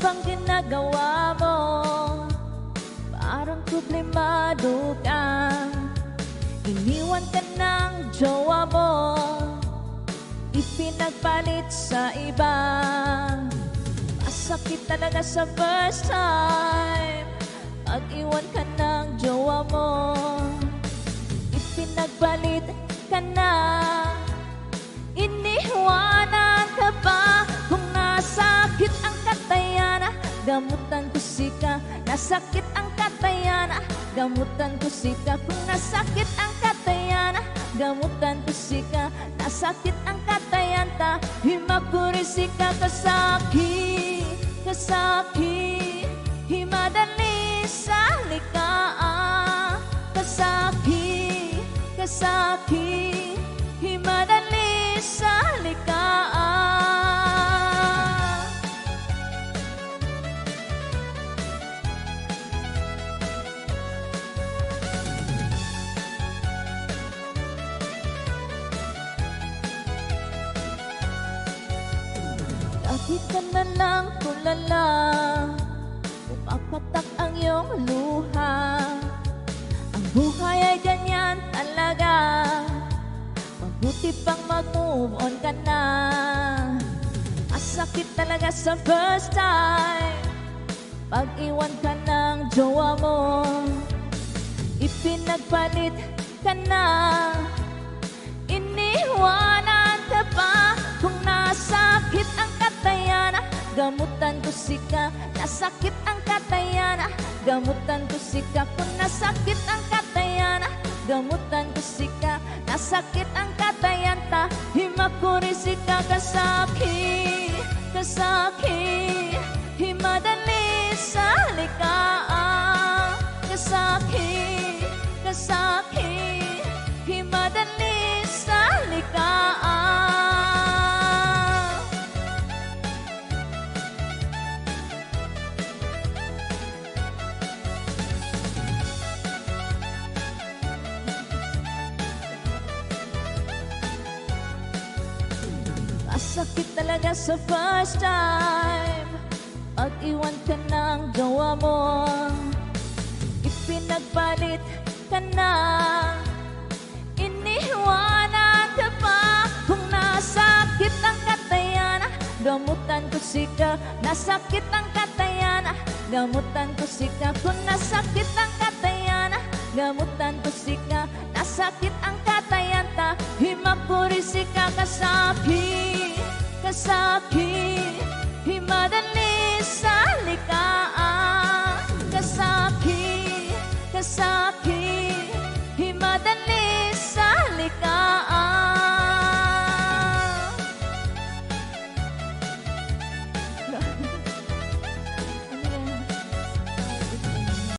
bang ginagawa mo? Parang problemado ka. Iniwan ka ng jowa mo, ipinagpalit sa iba. Masakit talaga sa first time pag-iwan ka ng jowa mo, ipinagpalit ka na. Iniwanan ka ba? Kung nasakit ang katayana, gamutan ko sika. Nasakit ang katayana, gamutan ko sika. Kung nasakit ang katayana, gamutan ko sika. Nasakit ang katayanta, himakurisika. Kasakit, kasakit, himadali sa likaan. Kasakit, kasakit, himadali sa likaan. Lagi ka na lang tulala, pumapatak ang iyong luha. Ang buhay ay ganyan talaga, mabuti pang mag-move on ka na. Masakit talaga sa first time pag-iwan ka ng jowa mo, ipinagpalit ka na. Iniwanan ka pa? Kung nasakit ang katayana, gamutan ko sika. Nasakit ang katayana, gamutan ko sika. Kung nasakit ang katayana, gamutan ko sika. Nasakit ang katayanta, himakurisika. Kasakit, kasakit, himadali sa likaan. Kasakit, kasakit, himadali sa likaan. Masakit talaga sa first time pag-iwan ka ng jowa mo, ipinagpalit ka na. Iniwanan ka pa? Kung nasakit ang katayana, gamutan ko sika. Nasakit ang katayana, gamutan ko sika. Kung nasakit ang katayana, gamutan ko sika. Nasakit ang katayanta, himakurisika. Kasakit, kasakit, himadali sa likaan. Kasakit, kasakit, himadali sa likaan.